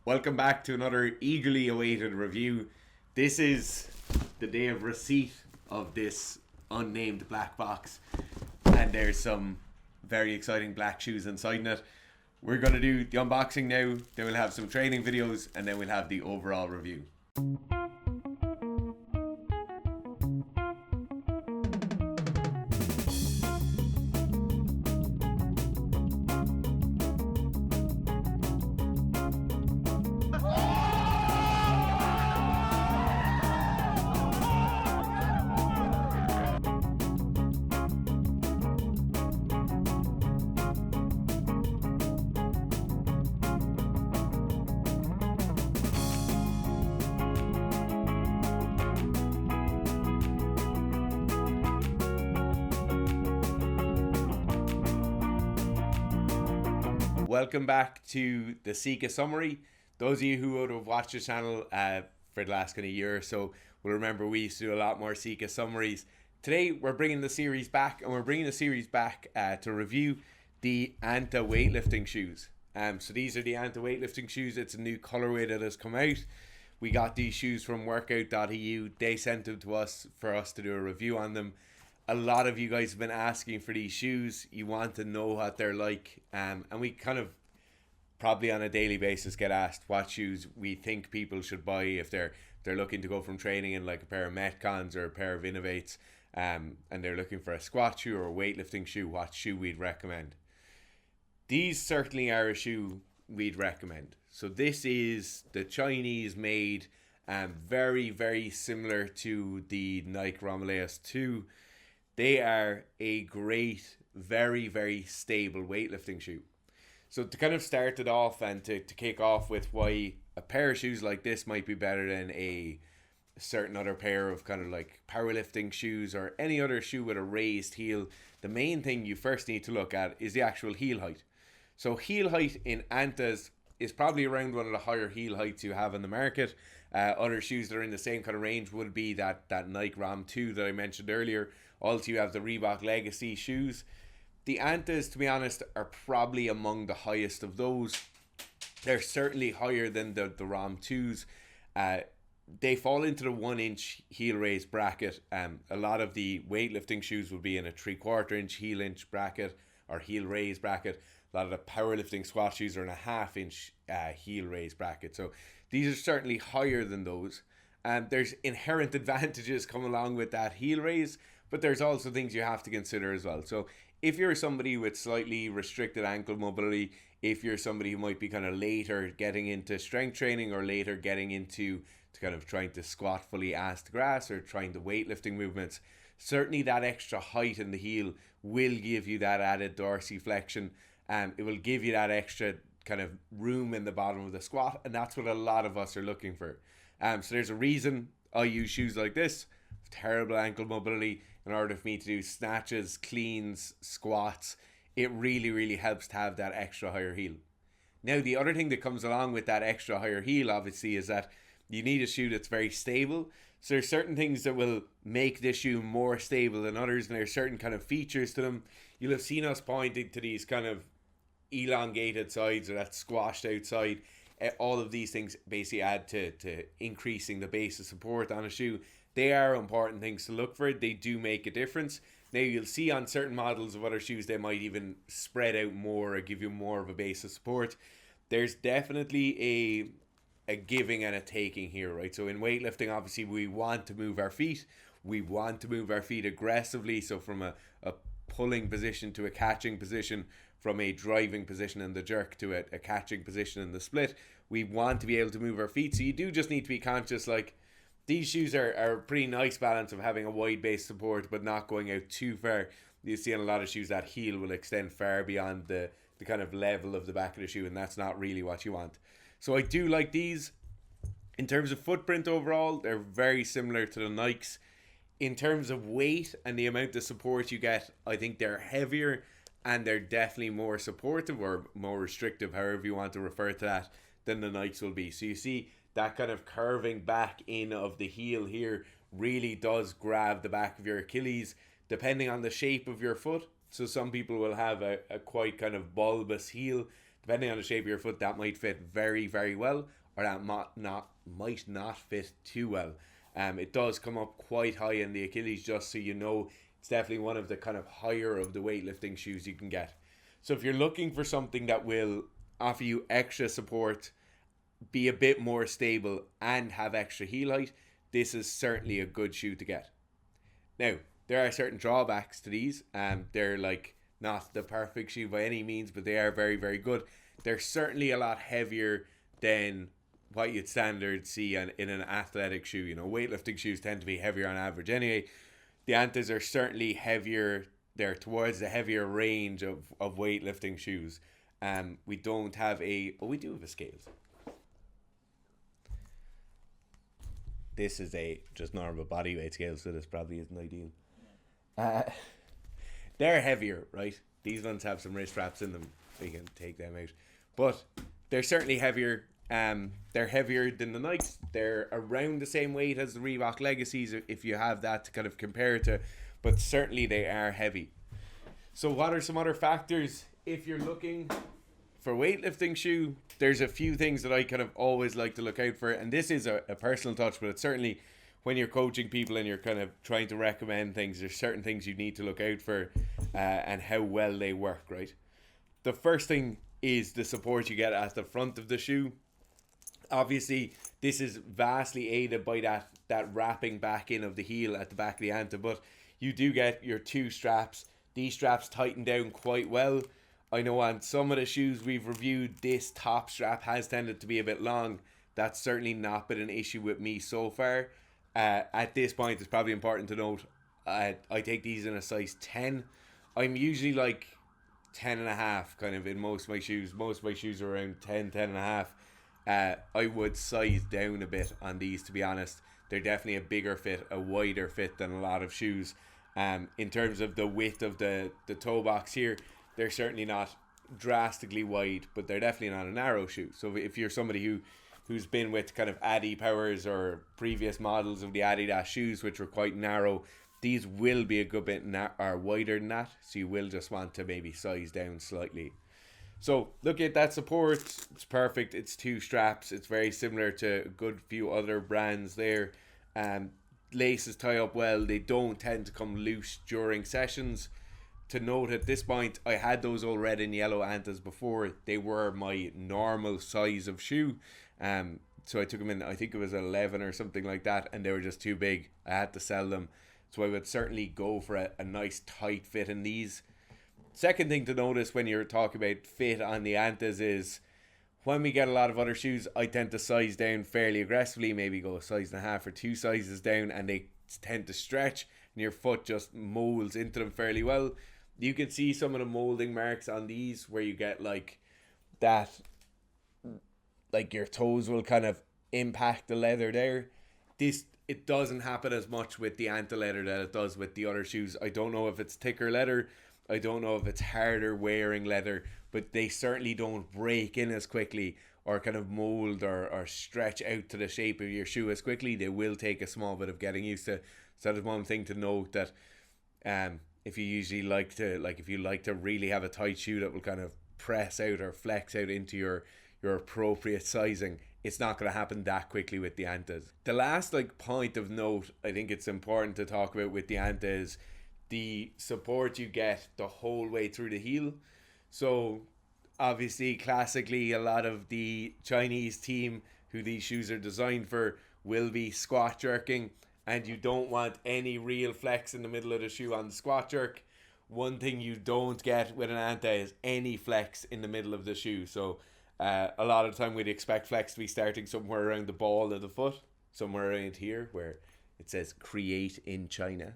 Welcome back to another eagerly awaited review. This is the day of receipt of this unnamed black box, and there's some very exciting black shoes inside it. We're going to do the unboxing now, then we'll have some training videos, and then we'll have the overall review. Welcome back to the Sika summary. Those of you who would have watched the channel for the last kind of year or so will remember we used to do a lot more Sika summaries. Today we're bringing the series back, and we're bringing the series back to review the Anta weightlifting shoes. So these are the Anta weightlifting shoes. It's a new colorway that has come out. We got these shoes from workout.eu. They sent them to us for us to do a review on them. A lot of you guys have been asking for these shoes. You want to know what they're like, and we kind of probably on a daily basis get asked what shoes we think people should buy if they're looking to go from training in like a pair of Metcons or a pair of Innovates, and they're looking for a squat shoe or a weightlifting shoe, what shoe we'd recommend. These certainly are a shoe we'd recommend. So this is the Chinese made, very, very similar to the Nike Romaleos 2. They are a great, very, very stable weightlifting shoe. So to kind of start it off and to kick off with why a pair of shoes like this might be better than a certain other pair of kind of like powerlifting shoes or any other shoe with a raised heel, the main thing you first need to look at is the actual heel height. So heel height in Antas is probably around one of the higher heel heights you have in the market. Other shoes that are in the same kind of range would be that Nike Rom 2 that I mentioned earlier. Also, you have the Reebok Legacy shoes. The Antas, to be honest, are probably among the highest of those. They're certainly higher than the Rom 2s. They fall into the 1-inch heel raise bracket. A lot of the weightlifting shoes will be in a 3/4 inch heel inch bracket or heel raise bracket. A lot of the powerlifting squat shoes are in a 1/2 inch heel raise bracket. So these are certainly higher than those. There's inherent advantages come along with that heel raise, but there's also things you have to consider as well. So if you're somebody with slightly restricted ankle mobility, if you're somebody who might be kind of later getting into strength training or later getting into kind of trying to squat fully ass to grass or trying the weightlifting movements, certainly that extra height in the heel will give you that added dorsiflexion. It will give you that extra kind of room in the bottom of the squat, and that's what a lot of us are looking for. So there's a reason I use shoes like this, terrible ankle mobility, in order for me to do snatches, cleans, squats. It really, really helps to have that extra higher heel. Now, the other thing that comes along with that extra higher heel, obviously, is that you need a shoe that's very stable. So there's certain things that will make this shoe more stable than others, and there's certain kind of features to them. You'll have seen us pointing to these kind of elongated sides or that squashed outside. All of these things basically add to increasing the base of support on a shoe. They are important things to look for. They do make a difference. Now, you'll see on certain models of other shoes, they might even spread out more or give you more of a base of support. There's definitely a giving and a taking here, right? So in weightlifting, obviously, we want to move our feet. We want to move our feet aggressively. So from a pulling position to a catching position, from a driving position in the jerk to a catching position in the split, we want to be able to move our feet. So you do just need to be conscious, like, these shoes are a pretty nice balance of having a wide base support but not going out too far. You see in a lot of shoes that heel will extend far beyond the kind of level of the back of the shoe, and that's not really what you want. So I do like these. In terms of footprint overall, they're very similar to the Nikes. In terms of weight and the amount of support you get, I think they're heavier and they're definitely more supportive or more restrictive, however you want to refer to that, than the Nikes will be. So you see that kind of curving back in of the heel here really does grab the back of your Achilles, depending on the shape of your foot. So some people will have a quite kind of bulbous heel. depending on the shape of your foot, that might fit very, very well, or that might not fit too well. It does come up quite high in the Achilles, just so you know. It's definitely one of the kind of higher of the weightlifting shoes you can get. So if you're looking for something that will offer you extra support, be a bit more stable, and have extra heel height, this is certainly a good shoe to get. Now, there are certain drawbacks to these. They're like not the perfect shoe by any means, but they are very, very good. They're certainly a lot heavier than what you'd standard see in an athletic shoe. You know, weightlifting shoes tend to be heavier on average anyway. The Antas are certainly heavier. They're towards the heavier range of weightlifting shoes. We don't have we do have a scales. This is a just normal body weight scale, so this probably isn't ideal. They're heavier, right? These ones have some wrist straps in them. We can take them out. But they're certainly heavier. They're heavier than the Nikes. They're around the same weight as the Reebok Legacies, if you have that to kind of compare to. But certainly they are heavy. So what are some other factors if you're looking for weightlifting shoe? There's a few things that I kind of always like to look out for, and this is a personal touch, but it's certainly when you're coaching people and you're kind of trying to recommend things, there's certain things you need to look out for and how well they work, right? The first thing is the support you get at the front of the shoe. Obviously, this is vastly aided by that wrapping back in of the heel at the back of the Anta, but you do get your two straps. These straps tighten down quite well. I know on some of the shoes we've reviewed, this top strap has tended to be a bit long. That's certainly not been an issue with me so far. At this point, it's probably important to note, I take these in a size 10. I'm usually like 10 and a half kind of in most of my shoes. Most of my shoes are around 10 and a half. I would size down a bit on these, to be honest. They're definitely a bigger fit, a wider fit than a lot of shoes. In terms of the width of the toe box here, they're certainly not drastically wide, but they're definitely not a narrow shoe. So if you're somebody who's been with kind of Adi Powers or previous models of the Adidas shoes, which were quite narrow, these will be a good bit wider than that. So you will just want to maybe size down slightly. So look at that support. It's perfect. It's two straps. It's very similar to a good few other brands there. Laces tie up well. They don't tend to come loose during sessions. To note at this point, I had those all red and yellow Antas before. They were my normal size of shoe. So I took them in, I think it was 11 or something like that, and they were just too big. I had to sell them. So I would certainly go for a nice tight fit in these. Second thing to notice when you're talking about fit on the Antas is when we get a lot of other shoes, I tend to size down fairly aggressively, maybe go a size and a half or two sizes down, and they tend to stretch and your foot just molds into them fairly well. You can see some of the molding marks on these where you get like that, like your toes will kind of impact the leather there. It doesn't happen as much with the Anta leather that it does with the other shoes. I don't know if it's thicker leather. I don't know if it's harder wearing leather, but they certainly don't break in as quickly or kind of mold or stretch out to the shape of your shoe as quickly. They will take a small bit of getting used to. So that is one thing to note, that if you like to really have a tight shoe that will kind of press out or flex out into your appropriate sizing, it's not going to happen that quickly with the Antas. The last point of note I think it's important to talk about with the Anta is the support you get the whole way through the heel. So obviously, classically, a lot of the Chinese team who these shoes are designed for will be squat jerking, and you don't want any real flex in the middle of the shoe on the squat jerk. One thing you don't get with an Anta is any flex in the middle of the shoe. So a lot of the time we'd expect flex to be starting somewhere around the ball of the foot, somewhere around here where it says create in China.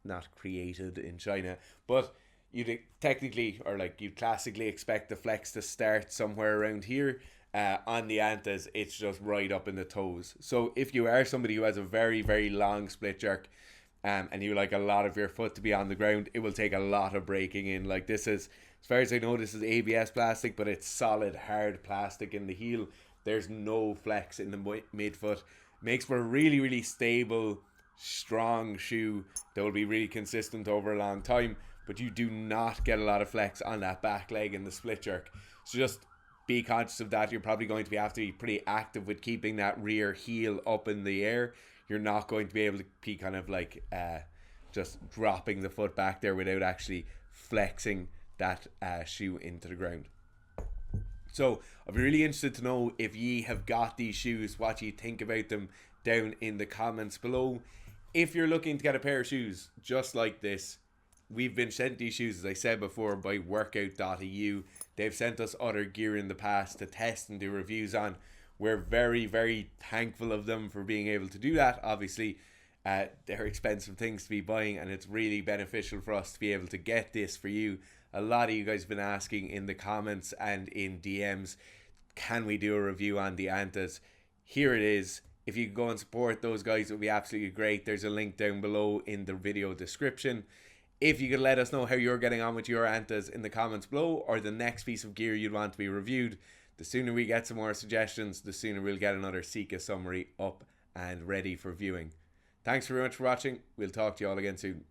Not created in China, but you'd technically, or you'd classically expect the flex to start somewhere around here. On the Antas, it's just right up in the toes. So if you are somebody who has a very, very long split jerk, and you like a lot of your foot to be on the ground, it will take a lot of breaking in. Like this is, as far as I know, this is ABS plastic, but it's solid, hard plastic in the heel. There's no flex in the midfoot. Makes for a really, really stable, strong shoe that will be really consistent over a long time. but you do not get a lot of flex on that back leg in the split jerk. So just be conscious of that. You're probably going to have to be pretty active with keeping that rear heel up in the air. You're not going to be able to be kind of like just dropping the foot back there without actually flexing that shoe into the ground. So I'd be really interested to know if ye have got these shoes, what you think about them down in the comments below. If you're looking to get a pair of shoes just like this, we've been sent these shoes, as I said before, by workout.eu. They've sent us other gear in the past to test and do reviews on. We're very, very thankful of them for being able to do that. Obviously, they're expensive things to be buying, and it's really beneficial for us to be able to get this for you. A lot of you guys have been asking in the comments and in DMs, can we do a review on the Antas? Here it is. If you could go and support those guys, it would be absolutely great. There's a link down below in the video description. If you could let us know how you're getting on with your Antas in the comments below, or the next piece of gear you'd want to be reviewed, the sooner we get some more suggestions, the sooner we'll get another Sika summary up and ready for viewing. Thanks very much for watching. We'll talk to you all again soon.